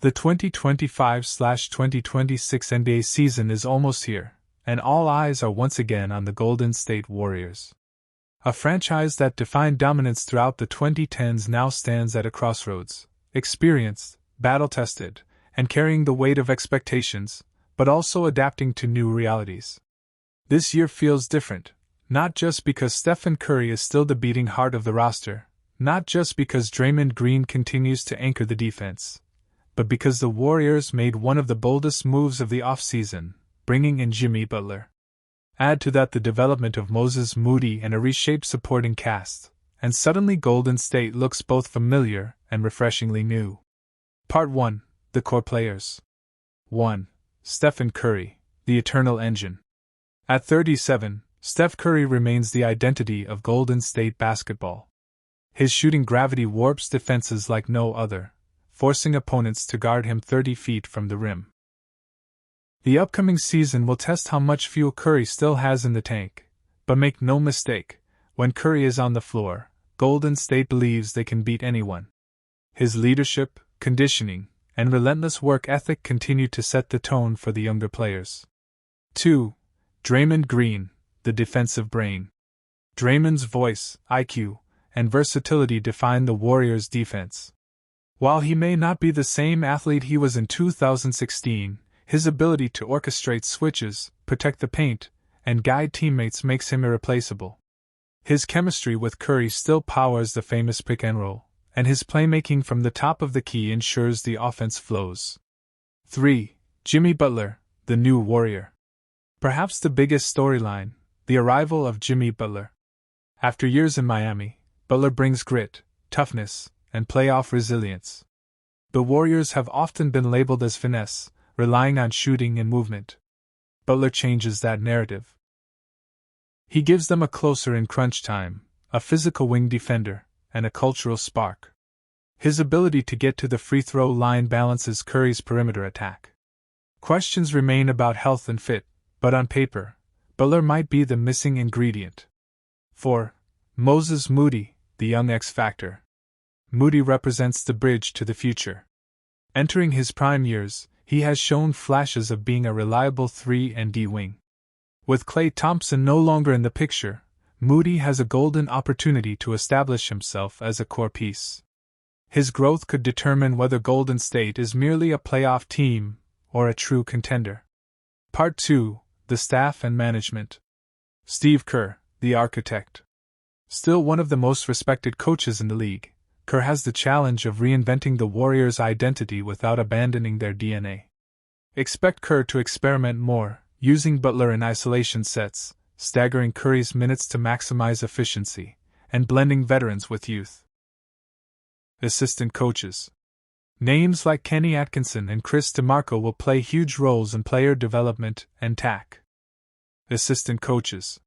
The 2025/2026 NBA season is almost here, and all eyes are once again on the Golden State Warriors. A franchise that defined dominance throughout the 2010s now stands at a crossroads, experienced, battle-tested, and carrying the weight of expectations, but also adapting to new realities. This year feels different, not just because Stephen Curry is still the beating heart of the roster, not just because Draymond Green continues to anchor the defense, but because the Warriors made one of the boldest moves of the offseason, bringing in Jimmy Butler. Add to that the development of Moses Moody and a reshaped supporting cast, and suddenly Golden State looks both familiar and refreshingly new. Part 1. The Core Players. 1. Stephen Curry, the Eternal Engine. At 37, Steph Curry remains the identity of Golden State basketball. His shooting gravity warps defenses like no other, forcing opponents to guard him 30 feet from the rim. The upcoming season will test how much fuel Curry still has in the tank, but make no mistake, when Curry is on the floor, Golden State believes they can beat anyone. His leadership, conditioning, and relentless work ethic continue to set the tone for the younger players. 2. Draymond Green, the defensive brain. Draymond's voice, IQ, and versatility define the Warriors' defense. While he may not be the same athlete he was in 2016, his ability to orchestrate switches, protect the paint, and guide teammates makes him irreplaceable. His chemistry with Curry still powers the famous pick and roll, and his playmaking from the top of the key ensures the offense flows. 3. Jimmy Butler, the new Warrior. Perhaps the biggest storyline, the arrival of Jimmy Butler. After years in Miami, Butler brings grit, toughness, and playoff resilience. The Warriors have often been labeled as finesse, relying on shooting and movement. Butler changes that narrative. He gives them a closer in crunch time, a physical wing defender, and a cultural spark. His ability to get to the free throw line balances Curry's perimeter attack. Questions remain about health and fit, but on paper, Butler might be the missing ingredient. 4. Moses Moody, the young X Factor. Moody represents the bridge to the future. Entering his prime years, he has shown flashes of being a reliable 3-and-D wing. With Klay Thompson no longer in the picture, Moody has a golden opportunity to establish himself as a core piece. His growth could determine whether Golden State is merely a playoff team or a true contender. Part 2. The Staff and Management. Steve Kerr, the architect. Still one of the most respected coaches in the league, Kerr has the challenge of reinventing the Warriors' identity without abandoning their DNA. Expect Kerr to experiment more, using Butler in isolation sets, staggering Curry's minutes to maximize efficiency, and blending veterans with youth. Assistant coaches. Names like Kenny Atkinson and Chris DeMarco will play huge roles in player development and TAC. Assistant coaches.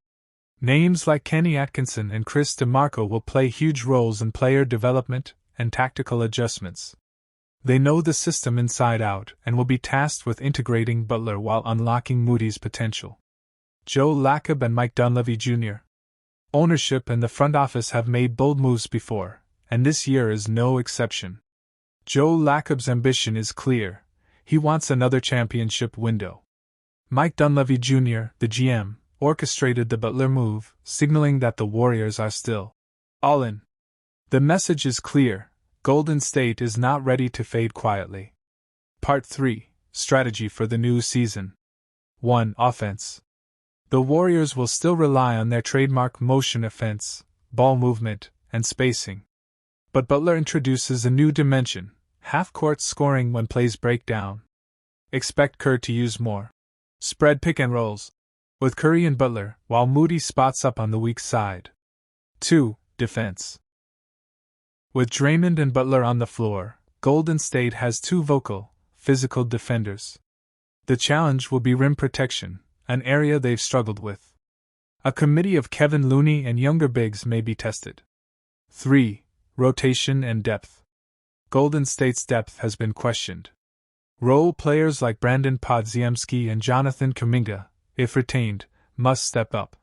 Names like Kenny Atkinson and Chris DeMarco will play huge roles in player development and tactical adjustments. They know the system inside out and will be tasked with integrating Butler while unlocking Moody's potential. Joe Lacob and Mike Dunleavy Jr. Ownership and the front office have made bold moves before, and this year is no exception. Joe Lacob's ambition is clear. He wants another championship window. Mike Dunleavy Jr., the GM, orchestrated the Butler move, signaling that the Warriors are still all in. The message is clear. Golden State is not ready to fade quietly. Part 3. Strategy for the new season. 1. Offense. The Warriors will still rely on their trademark motion offense, ball movement, and spacing. But Butler introduces a new dimension, half-court scoring when plays break down. Expect Kerr to use more spread pick and rolls with Curry and Butler, while Moody spots up on the weak side. 2. Defense. With Draymond and Butler on the floor, Golden State has two vocal, physical defenders. The challenge will be rim protection, an area they've struggled with. A committee of Kevin Looney and younger bigs may be tested. 3. Rotation and depth. Golden State's depth has been questioned. Role players like Brandon Podziemski and Jonathan Kuminga, if retained, must step up.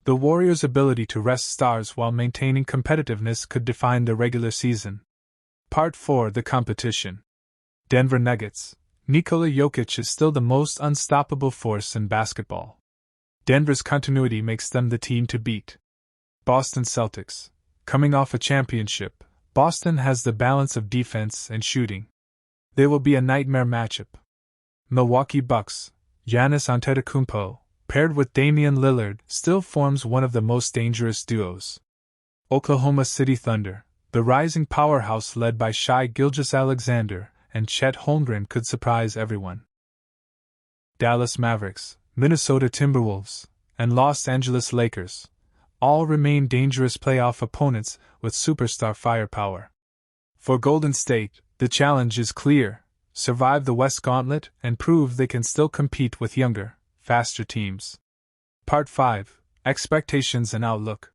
The Warriors' ability to rest stars while maintaining competitiveness could define the regular season. Part 4. The competition. Denver Nuggets. Nikola Jokic is still the most unstoppable force in basketball. Denver's continuity makes them the team to beat. Boston Celtics. Coming off a championship, Boston has the balance of defense and shooting. They will be a nightmare matchup. Milwaukee Bucks. Giannis Antetokounmpo, paired with Damian Lillard, still forms one of the most dangerous duos. Oklahoma City Thunder. The rising powerhouse led by Shai Gilgeous-Alexander and Chet Holmgren could surprise everyone. Dallas Mavericks, Minnesota Timberwolves, and Los Angeles Lakers all remain dangerous playoff opponents with superstar firepower. For Golden State, the challenge is clear: survive the West Gauntlet and prove they can still compete with younger, faster teams. Part 5: Expectations and Outlook.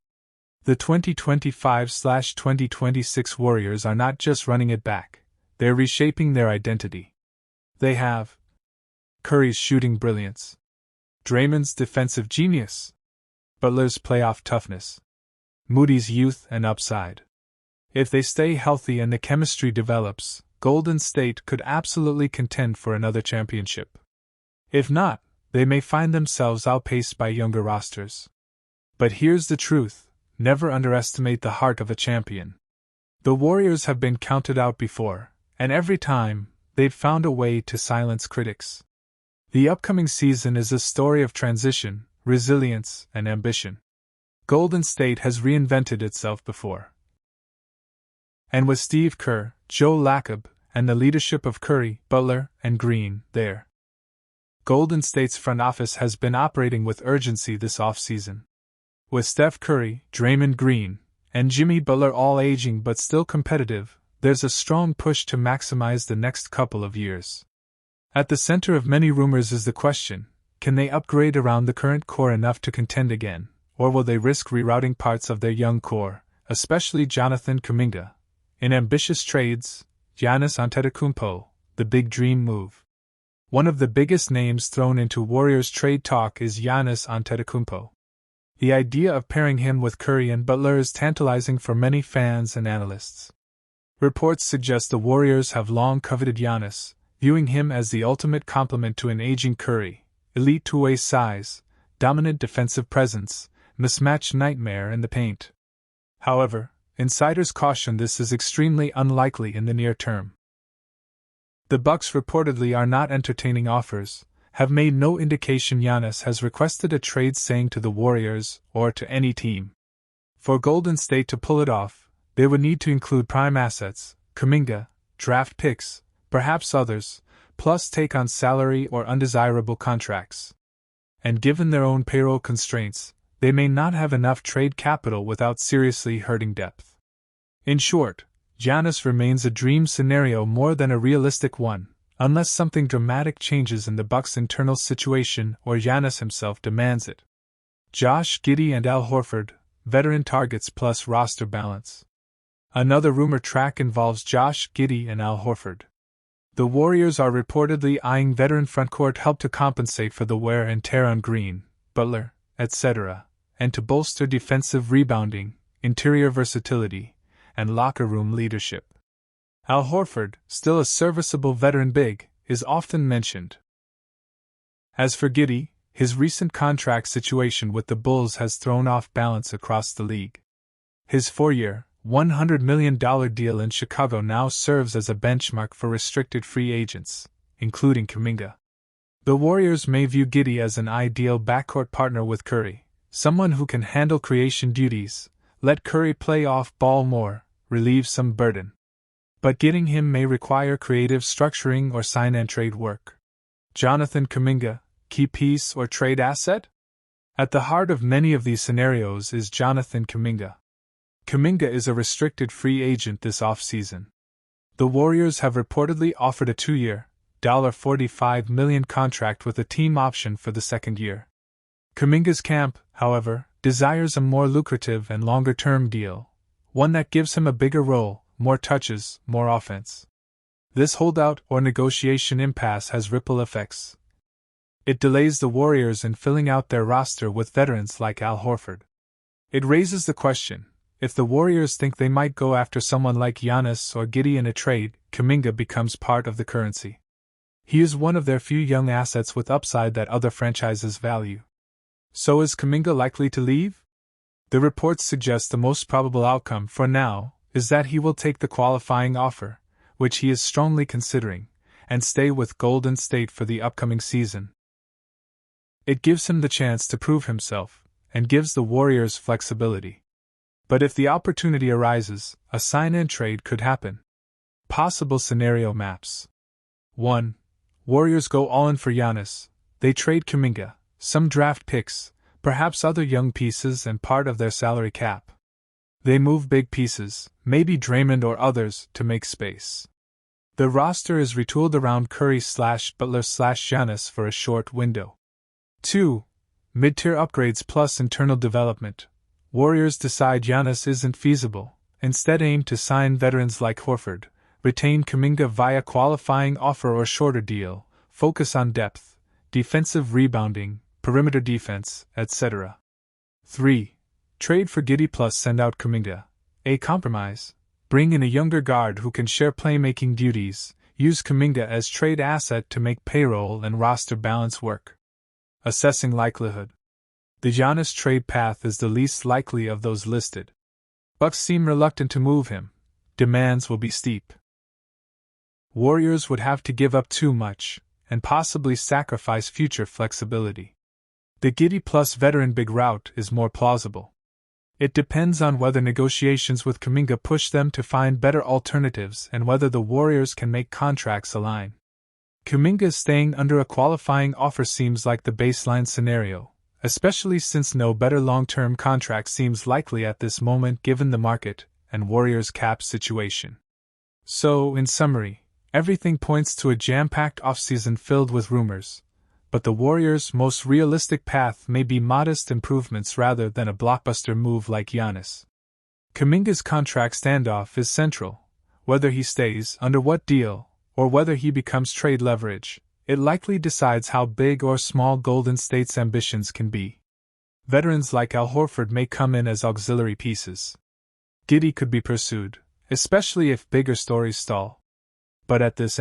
The 2025/2026 Warriors are not just running it back, they're reshaping their identity. They have Curry's shooting brilliance, Draymond's defensive genius, Butler's playoff toughness, Moody's youth and upside. If they stay healthy and the chemistry develops, Golden State could absolutely contend for another championship. If not, they may find themselves outpaced by younger rosters. But here's the truth: never underestimate the heart of a champion. The Warriors have been counted out before, and every time, they've found a way to silence critics. The upcoming season is a story of transition, resilience, and ambition. Golden State has reinvented itself before. And with Steve Kerr, Joe Lacob, and the leadership of Curry, Butler, and Green there, Golden State's front office has been operating with urgency this offseason. With Steph Curry, Draymond Green, and Jimmy Butler all aging but still competitive, there's a strong push to maximize the next couple of years. At the center of many rumors is the question: can they upgrade around the current core enough to contend again, or will they risk rerouting parts of their young core, especially Jonathan Kuminga, in ambitious trades? Giannis Antetokounmpo, the big dream move. One of the biggest names thrown into Warriors trade talk is Giannis Antetokounmpo. The idea of pairing him with Curry and Butler is tantalizing for many fans and analysts. Reports suggest the Warriors have long coveted Giannis, viewing him as the ultimate complement to an aging Curry: elite two-way size, dominant defensive presence, mismatch nightmare in the paint. However, insiders caution this is extremely unlikely in the near term. The Bucks reportedly are not entertaining offers, have made no indication Giannis has requested a trade saying to the Warriors or to any team. For Golden State to pull it off, they would need to include prime assets, Kuminga, draft picks, perhaps others, plus take on salary or undesirable contracts. And given their own payroll constraints, they may not have enough trade capital without seriously hurting depth. In short, Giannis remains a dream scenario more than a realistic one, unless something dramatic changes in the Bucks' internal situation or Giannis himself demands it. Josh Giddey and Al Horford, veteran targets plus roster balance. Another rumor track involves Josh Giddey and Al Horford. The Warriors are reportedly eyeing veteran frontcourt help to compensate for the wear and tear on Green, Butler, etc., and to bolster defensive rebounding, interior versatility, and locker room leadership. Al Horford, still a serviceable veteran big, is often mentioned. As for Giddey, his recent contract situation with the Bulls has thrown off balance across the league. His 4-year, $100 million deal in Chicago now serves as a benchmark for restricted free agents, including Kuminga. The Warriors may view Giddey as an ideal backcourt partner with Curry, someone who can handle creation duties, let Curry play off ball more, relieve some burden. But getting him may require creative structuring or sign-and-trade work. Jonathan Kuminga, key piece or trade asset? At the heart of many of these scenarios is Jonathan Kuminga. Kuminga is a restricted free agent this offseason. The Warriors have reportedly offered a 2-year, $45 million contract with a team option for the second year. Kuminga's camp, however, desires a more lucrative and longer-term deal, one that gives him a bigger role, more touches, more offense. This holdout or negotiation impasse has ripple effects. It delays the Warriors in filling out their roster with veterans like Al Horford. It raises the question, if the Warriors think they might go after someone like Gianni'S or Giddey in a trade, Kuminga becomes part of the currency. He is one of their few young assets with upside that other franchises value. So is Kuminga likely to leave? The reports suggest the most probable outcome, for now, is that he will take the qualifying offer, which he is strongly considering, and stay with Golden State for the upcoming season. It gives him the chance to prove himself, and gives the Warriors flexibility. But if the opportunity arises, a sign-in trade could happen. Possible scenario maps. 1. Warriors go all-in for Gianni'S. They trade Kuminga, some draft picks, perhaps other young pieces and part of their salary cap. They move big pieces, maybe Draymond or others, to make space. The roster is retooled around Curry/Butler/Gianni'S for a short window. 2. Mid-tier upgrades plus internal development. Warriors decide Gianni'S isn't feasible, instead aim to sign veterans like Horford, retain Kuminga via qualifying offer or shorter deal, focus on depth, defensive rebounding, perimeter defense, etc. 3. Trade for Giddey plus send out Kuminga. A compromise. Bring in a younger guard who can share playmaking duties, use Kuminga as trade asset to make payroll and roster balance work. Assessing likelihood. The Gianni'S trade path is the least likely of those listed. Bucks seem reluctant to move him. Demands will be steep. Warriors would have to give up too much, and possibly sacrifice future flexibility. The Giddey plus veteran big route is more plausible. It depends on whether negotiations with Kuminga push them to find better alternatives and whether the Warriors can make contracts align. Kuminga staying under a qualifying offer seems like the baseline scenario, especially since no better long-term contract seems likely at this moment given the market and Warriors' cap situation. So, in summary, everything points to a jam-packed offseason filled with rumors, but the Warriors' most realistic path may be modest improvements rather than a blockbuster move like Gianni'S. Kuminga's contract standoff is central. Whether he stays, under what deal, or whether he becomes trade leverage, it likely decides how big or small Golden State's ambitions can be. Veterans like Al Horford may come in as auxiliary pieces. Giddey could be pursued, especially if bigger stories stall. But at this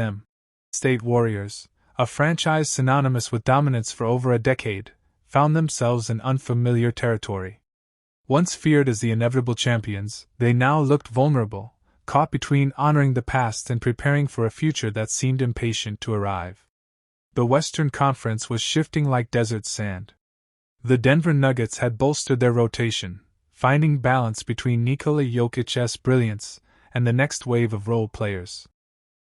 State Warriors, a franchise synonymous with dominance for over a decade, found themselves in unfamiliar territory. Once feared as the inevitable champions, they now looked vulnerable, caught between honoring the past and preparing for a future that seemed impatient to arrive. The Western Conference was shifting like desert sand. The Denver Nuggets had bolstered their rotation, finding balance between Nikola Jokic's brilliance and the next wave of role players.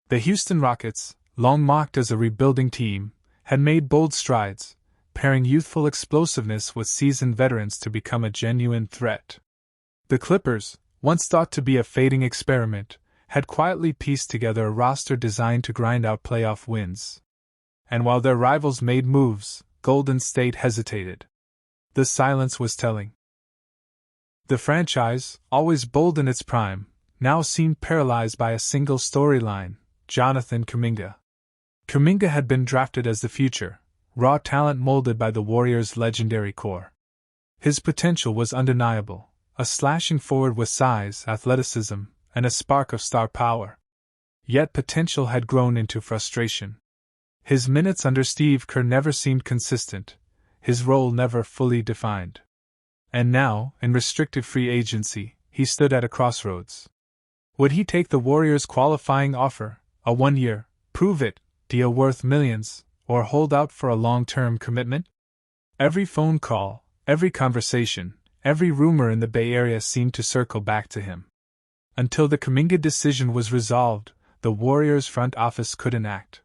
The Houston Rockets, long mocked as a rebuilding team, had made bold strides, pairing youthful explosiveness with seasoned veterans to become a genuine threat. The Clippers, once thought to be a fading experiment, had quietly pieced together a roster designed to grind out playoff wins. And while their rivals made moves, Golden State hesitated. The silence was telling. The franchise, always bold in its prime, now seemed paralyzed by a single storyline: Jonathan Kuminga. Kuminga had been drafted as the future, raw talent molded by the Warriors' legendary core. His potential was undeniable, a slashing forward with size, athleticism, and a spark of star power. Yet potential had grown into frustration. His minutes under Steve Kerr never seemed consistent, his role never fully defined. And now, in restricted free agency, he stood at a crossroads. Would he take the Warriors' qualifying offer, a one-year, prove-it deal worth millions, or hold out for a long-term commitment? Every phone call, every conversation, every rumor in the Bay Area seemed to circle back to him. Until the Kuminga decision was resolved, the Warriors' front office couldn't act.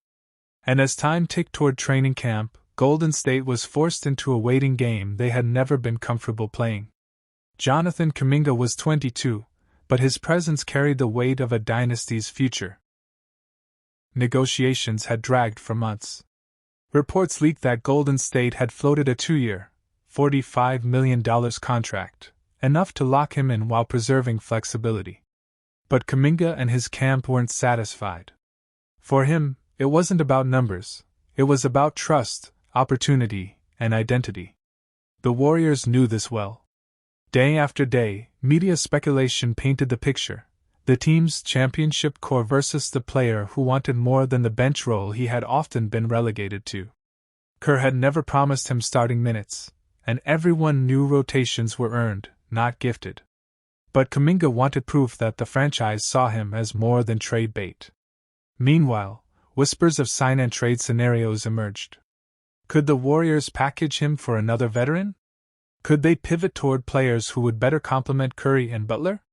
And as time ticked toward training camp, Golden State was forced into a waiting game they had never been comfortable playing. Jonathan Kuminga was 22, but his presence carried the weight of a dynasty's future. Negotiations had dragged for months. Reports leaked that Golden State had floated a 2-year, $45 million contract, enough to lock him in while preserving flexibility. But Kuminga and his camp weren't satisfied. For him, it wasn't about numbers, it was about trust, opportunity, and identity. The Warriors knew this well. Day after day, media speculation painted the picture: the team's championship core versus the player who wanted more than the bench role he had often been relegated to. Kerr had never promised him starting minutes, and everyone knew rotations were earned, not gifted. But Kuminga wanted proof that the franchise saw him as more than trade bait. Meanwhile, whispers of sign-and-trade scenarios emerged. Could the Warriors package him for another veteran? Could they pivot toward players who would better complement Curry and Butler?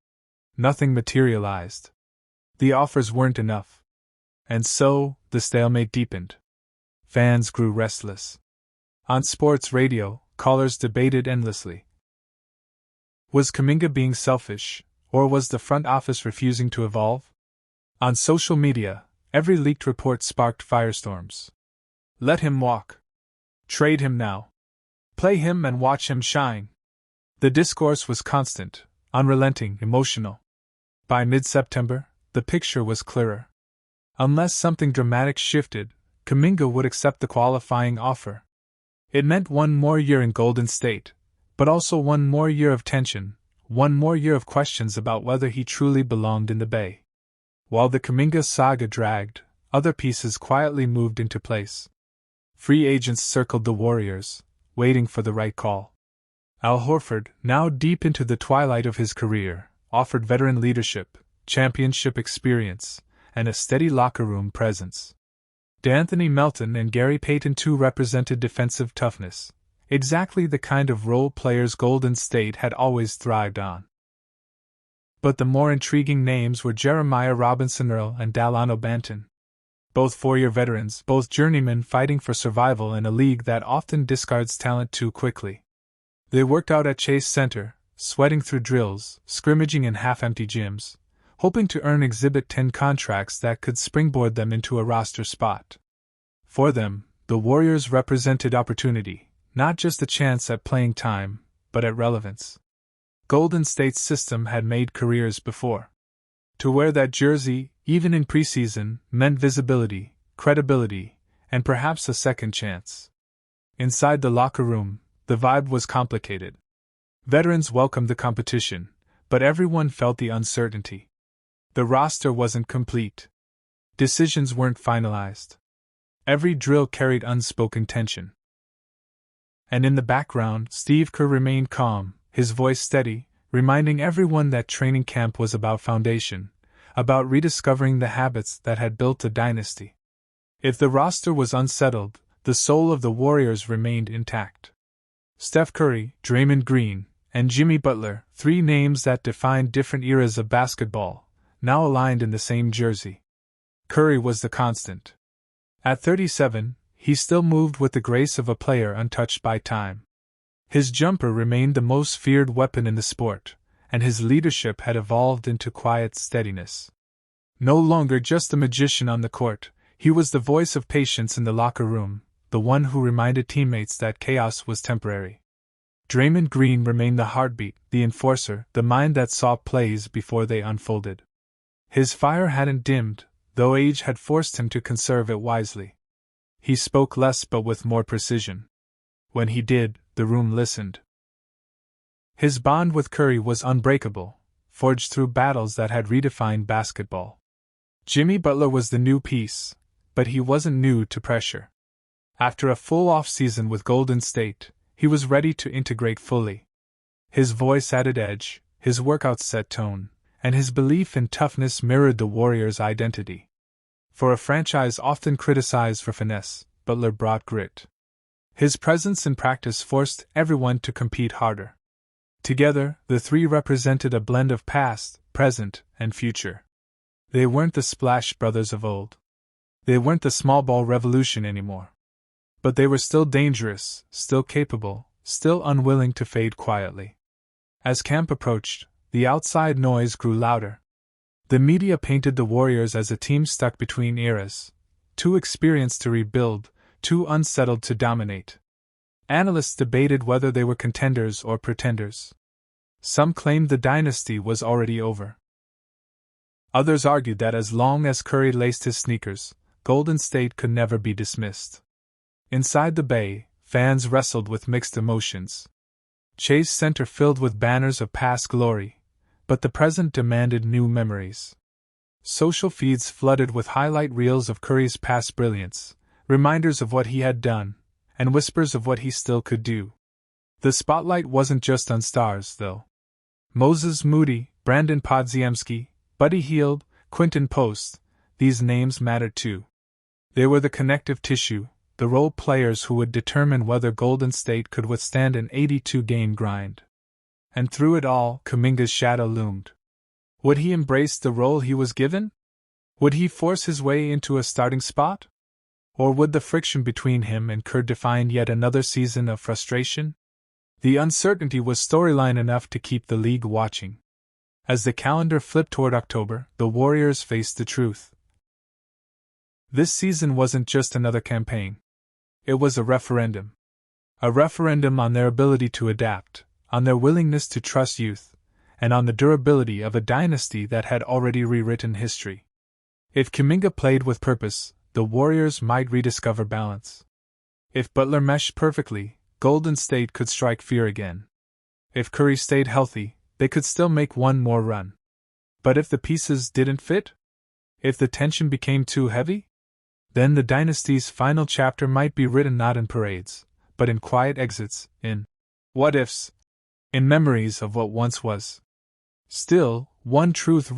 Nothing materialized. The offers weren't enough. And so, the stalemate deepened. Fans grew restless. On sports radio, callers debated endlessly. Was Kuminga being selfish, or was the front office refusing to evolve? On social media, every leaked report sparked firestorms. Let him walk. Trade him now. Play him and watch him shine. The discourse was constant, unrelenting, emotional. By mid-September, the picture was clearer. Unless something dramatic shifted, Kuminga would accept the qualifying offer. It meant one more year in Golden State, but also one more year of tension, one more year of questions about whether he truly belonged in the Bay. While the Kuminga saga dragged, other pieces quietly moved into place. Free agents circled the Warriors, waiting for the right call. Al Horford, now deep into the twilight of his career, offered veteran leadership, championship experience, and a steady locker room presence. D'Anthony Melton and Gary Payton too represented defensive toughness, exactly the kind of role players Golden State had always thrived on. But the more intriguing names were Jeremiah Robinson-Earl and Dalano Banton. Both four-year veterans, both journeymen fighting for survival in a league that often discards talent too quickly. They worked out at Chase Center, sweating through drills, scrimmaging in half-empty gyms, hoping to earn Exhibit 10 contracts that could springboard them into a roster spot. For them, the Warriors represented opportunity, not just a chance at playing time, but at relevance. Golden State's system had made careers before. To wear that jersey, even in preseason, meant visibility, credibility, and perhaps a second chance. Inside the locker room, the vibe was complicated. Veterans welcomed the competition, but everyone felt the uncertainty. The roster wasn't complete. Decisions weren't finalized. Every drill carried unspoken tension. And in the background, Steve Kerr remained calm, his voice steady, reminding everyone that training camp was about foundation, about rediscovering the habits that had built a dynasty. If the roster was unsettled, the soul of the Warriors remained intact. Steph Curry, Draymond Green, and Jimmy Butler, three names that defined different eras of basketball, now aligned in the same jersey. Curry was the constant. At 37, he still moved with the grace of a player untouched by time. His jumper remained the most feared weapon in the sport, and his leadership had evolved into quiet steadiness. No longer just a magician on the court, he was the voice of patience in the locker room, the one who reminded teammates that chaos was temporary. Draymond Green remained the heartbeat, the enforcer, the mind that saw plays before they unfolded. His fire hadn't dimmed, though age had forced him to conserve it wisely. He spoke less but with more precision. When he did, the room listened. His bond with Curry was unbreakable, forged through battles that had redefined basketball. Jimmy Butler was the new piece, but he wasn't new to pressure. After a full off-season with Golden State, he was ready to integrate fully. His voice added edge, his workouts set tone, and his belief in toughness mirrored the Warriors' identity. For a franchise often criticized for finesse, Butler brought grit. His presence in practice forced everyone to compete harder. Together, the three represented a blend of past, present, and future. They weren't the Splash Brothers of old. They weren't the small ball revolution anymore. But they were still dangerous, still capable, still unwilling to fade quietly. As camp approached, the outside noise grew louder. The media painted the Warriors as a team stuck between eras, too experienced to rebuild, too unsettled to dominate. Analysts debated whether they were contenders or pretenders. Some claimed the dynasty was already over. Others argued that as long as Curry laced his sneakers, Golden State could never be dismissed. Inside the Bay, fans wrestled with mixed emotions. Chase Center filled with banners of past glory, but the present demanded new memories. Social feeds flooded with highlight reels of Curry's past brilliance, reminders of what he had done, and whispers of what he still could do. The spotlight wasn't just on stars, though. Moses Moody, Brandon Podziemski, Buddy Hield, Quinton Post, these names mattered too. They were the connective tissue, the role players who would determine whether Golden State could withstand an 82-game grind. And through it all, Kuminga's shadow loomed. Would he embrace the role he was given? Would he force his way into a starting spot? Or would the friction between him and Kerr define yet another season of frustration? The uncertainty was storyline enough to keep the league watching. As the calendar flipped toward October, the Warriors faced the truth. This season wasn't just another campaign. It was a referendum. A referendum on their ability to adapt, on their willingness to trust youth, and on the durability of a dynasty that had already rewritten history. If Kuminga played with purpose, the Warriors might rediscover balance. If Butler meshed perfectly, Golden State could strike fear again. If Curry stayed healthy, they could still make one more run. But if the pieces didn't fit? If the tension became too heavy? Then the dynasty's final chapter might be written not in parades, but in quiet exits, in what-ifs, in memories of what once was. Still, one truth